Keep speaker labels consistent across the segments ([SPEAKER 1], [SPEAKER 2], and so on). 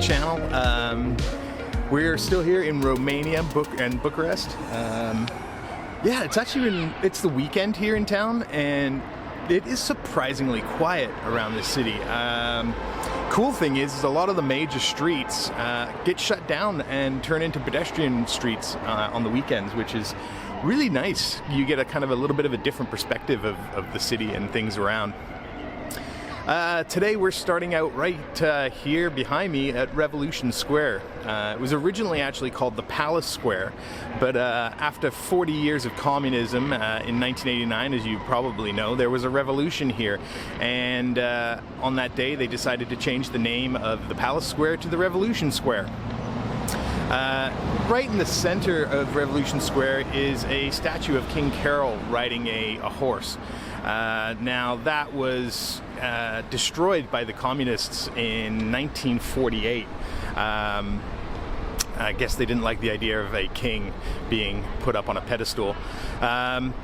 [SPEAKER 1] channel. We're still here in Romania, Bucharest. Yeah, it's the weekend here in town, and it is surprisingly quiet around this city. Cool thing is a lot of the major streets get shut down and turn into pedestrian streets on the weekends, which is really nice. You get a little bit of a different perspective of the city and things around. Today we're starting out right here behind me at Revolution Square. It was originally actually called the Palace Square, but after 40 years of communism in 1989, as you probably know, there was a revolution here, and on that day they decided to change the name of the Palace Square to the Revolution Square. Right in the center of Revolution Square is a statue of King Carol riding a horse. Now that was destroyed by the communists in 1948. I guess they didn't like the idea of a king being put up on a pedestal.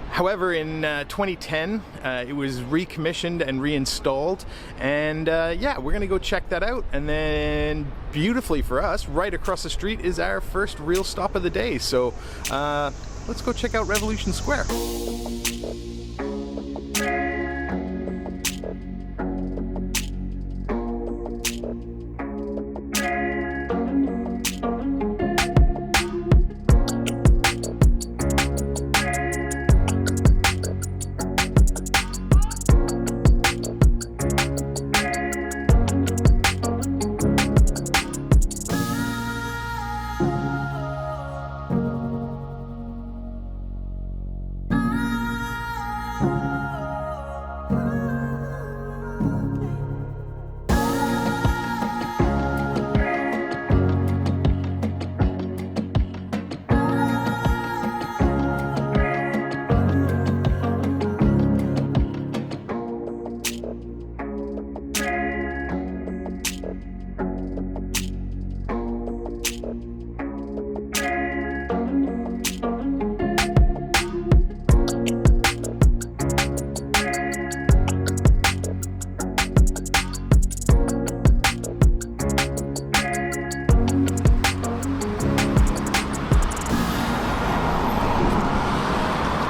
[SPEAKER 1] However, in 2010, it was recommissioned and reinstalled, and yeah, we're gonna go check that out. And then, beautifully for us, right across the street is our first real stop of the day. So let's go check out Revolution Square.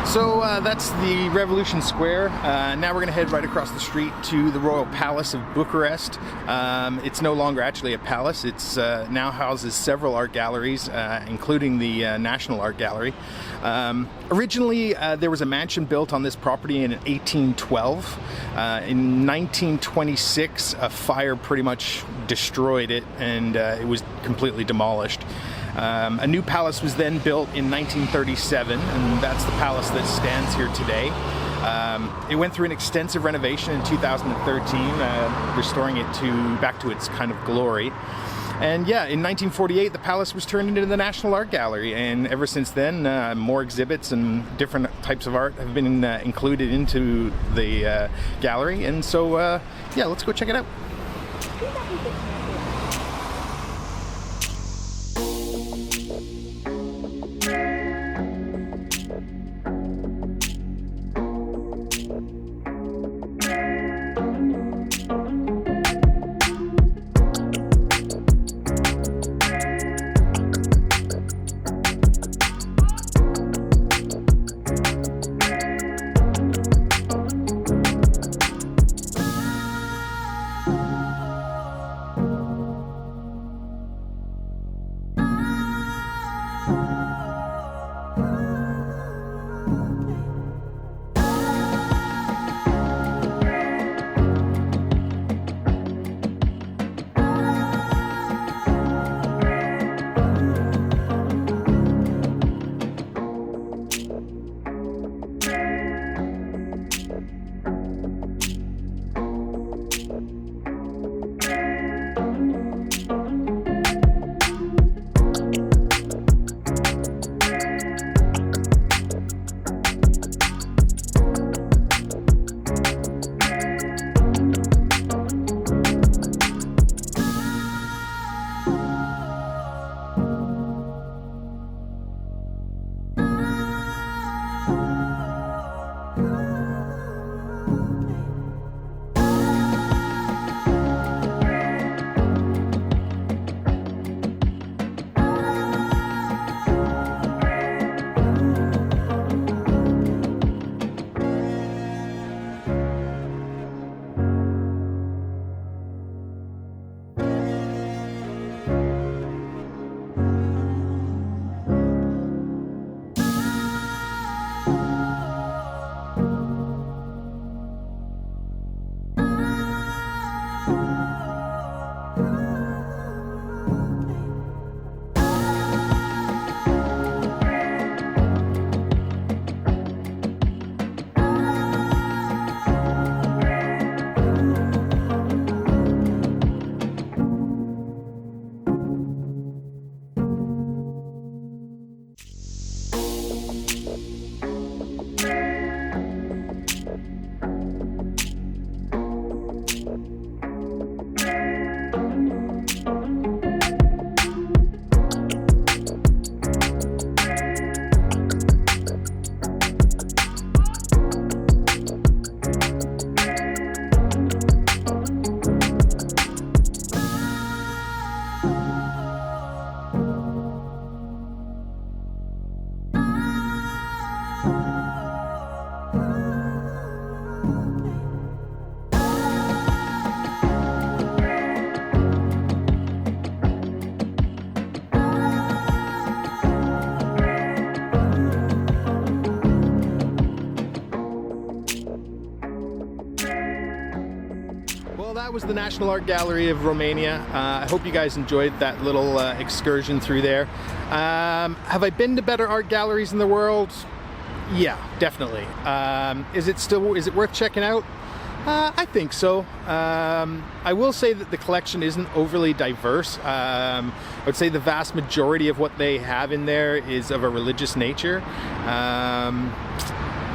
[SPEAKER 1] So that's the Revolution Square. Now we're going to head right across the street to the Royal Palace of Bucharest. It's no longer actually a palace. It's now houses several art galleries, including the National Art Gallery. Originally, there was a mansion built on this property in 1812. In 1926, a fire pretty much destroyed it, and it was completely demolished. A new palace was then built in 1937, and that's the palace that stands here today. It went through an extensive renovation in 2013, restoring it back to its kind of glory. And yeah, in 1948, the palace was turned into the National Art Gallery, and ever since then, more exhibits and different types of art have been included into the gallery. And so, yeah, let's go check it out. was the National Art Gallery of Romania. I hope you guys enjoyed that little excursion through there. Have I been to better art galleries in the world? Yeah, definitely. Is it worth checking out? I think so. I will say that the collection isn't overly diverse. I would say the vast majority of what they have in there is of a religious nature.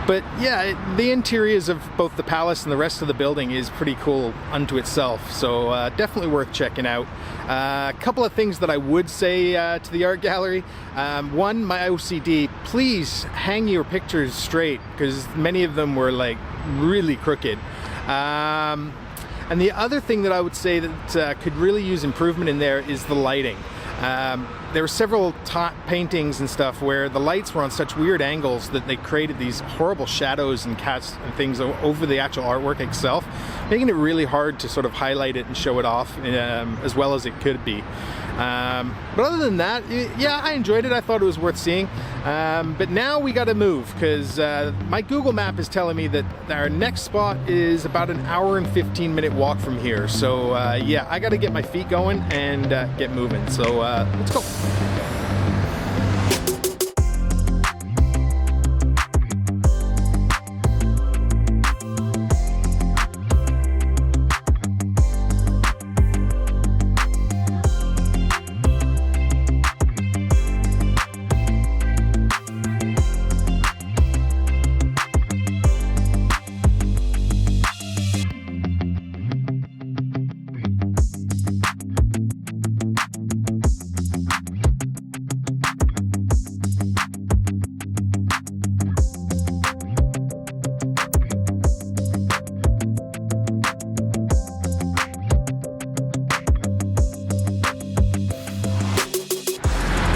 [SPEAKER 1] But yeah, the interiors of both the palace and the rest of the building is pretty cool unto itself, so definitely worth checking out. A couple of things that I would say to the art gallery. One, my OCD, please hang your pictures straight, because many of them were like really crooked. And the other thing that I would say that could really use improvement in there is the lighting. There were several paintings and stuff where the lights were on such weird angles that they created these horrible shadows and casts and things over the actual artwork itself, making it really hard to sort of highlight it and show it off as well as it could be. But other than that, yeah, I enjoyed it. I thought it was worth seeing. But now we got to move, because my Google map is telling me that our next spot is about an hour and 15-minute walk from here. So yeah, I got to get my feet going and get moving. So let's go.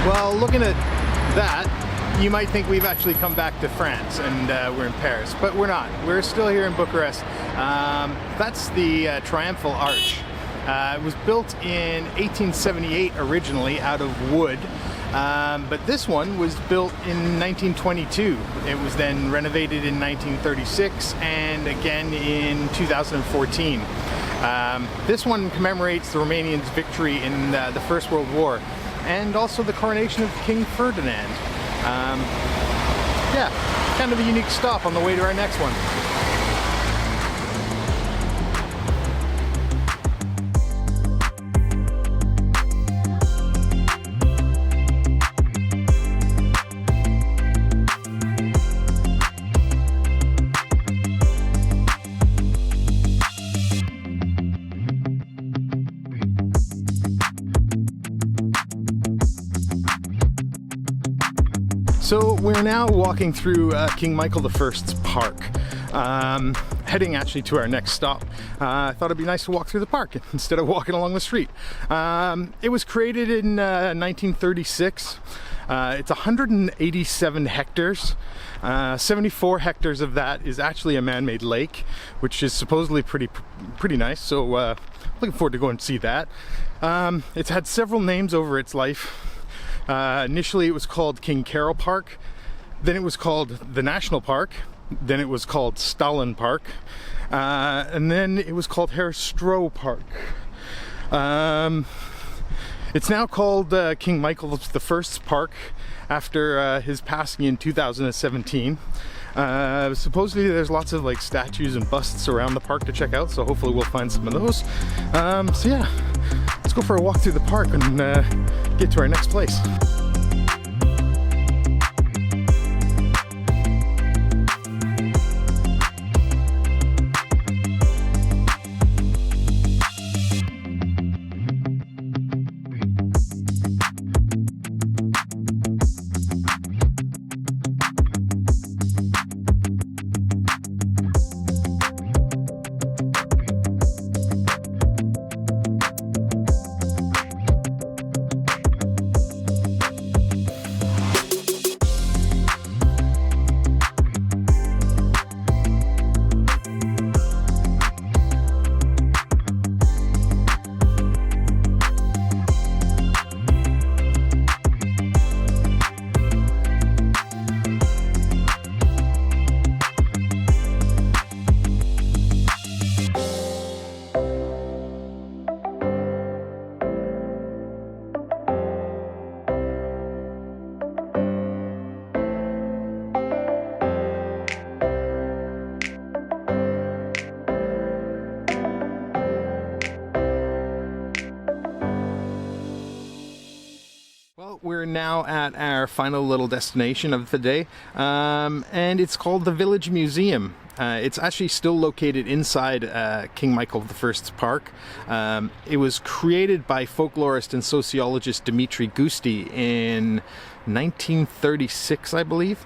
[SPEAKER 1] Well, looking at that, you might think we've actually come back to France and we're in Paris, but we're not. We're still here in Bucharest. That's the Triumphal Arch. It was built in 1878 originally out of wood, but this one was built in 1922. It was then renovated in 1936 and again in 2014. This one commemorates the Romanians' victory in the First World War, and also the coronation of King Ferdinand. Yeah, kind of a unique stop on the way to our next one. So we're now walking through King Michael I's park, heading actually to our next stop. I thought it'd be nice to walk through the park instead of walking along the street. It was created in 1936. It's 187 hectares. 74 hectares of that is actually a man-made lake, which is supposedly pretty nice. So looking forward to going to see that. It's had several names over its life. Initially it was called King Carol Park, then it was called the National Park, then it was called Stalin Park, and then it was called Herstro Park. It's now called King Michael I's Park after his passing in 2017. Supposedly there's lots of like statues and busts around the park to check out, so hopefully we'll find some of those. So yeah, let's go for a walk through the park and get to our next place. Well, we're now at our final little destination of the day, and it's called the Village Museum. It's actually still located inside King Michael I's park. It was created by folklorist and sociologist Dimitri Gusti in 1936, I believe.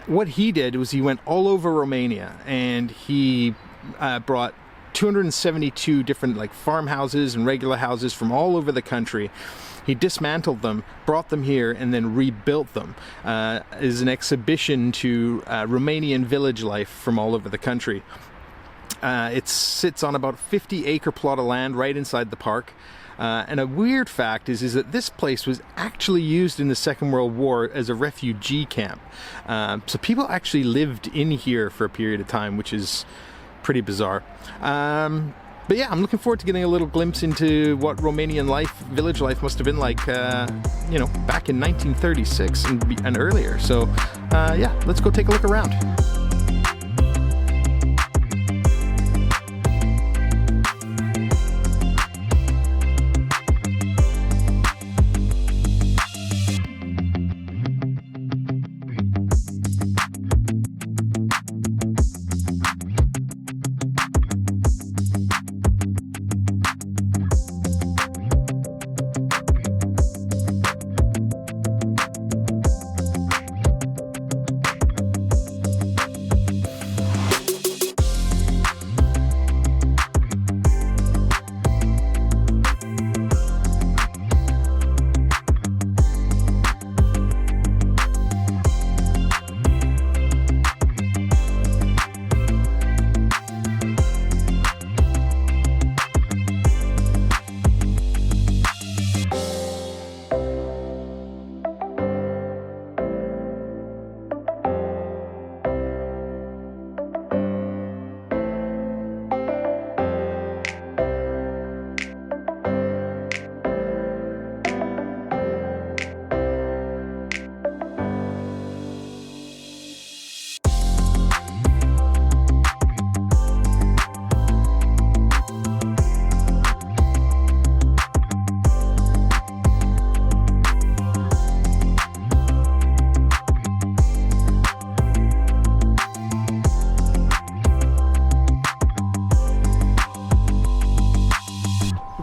[SPEAKER 1] What he did was he went all over Romania, and he brought 272 different farmhouses and regular houses from all over the country. He dismantled them, brought them here, and then rebuilt them as an exhibition to Romanian village life from all over the country. It sits on about a 50-acre plot of land right inside the park. And a weird fact is that this place was actually used in the Second World War as a refugee camp. So people actually lived in here for a period of time, which is pretty bizarre. But yeah, I'm looking forward to getting a little glimpse into what Romanian life, village life, must have been like, you know, back in 1936 and earlier. So yeah, let's go take a look around.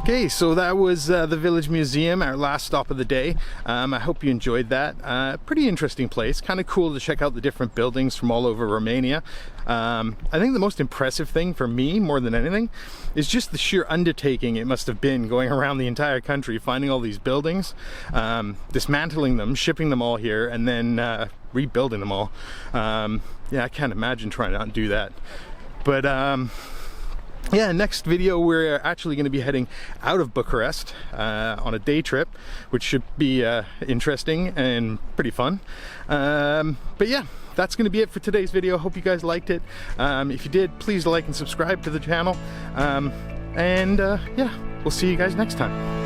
[SPEAKER 1] Okay, so that was the Village Museum, our last stop of the day. I hope you enjoyed that. Pretty interesting place, kind of cool to check out the different buildings from all over Romania. I think the most impressive thing for me, more than anything, is just the sheer undertaking it must have been going around the entire country, finding all these buildings, dismantling them, shipping them all here, and then rebuilding them all. Yeah, I can't imagine trying to undo that. But yeah, next video we're actually going to be heading out of Bucharest on a day trip, which should be interesting and pretty fun. But yeah, that's going to be it for today's video. Hope you guys liked it. If you did, please like and subscribe to the channel. And yeah, we'll see you guys next time.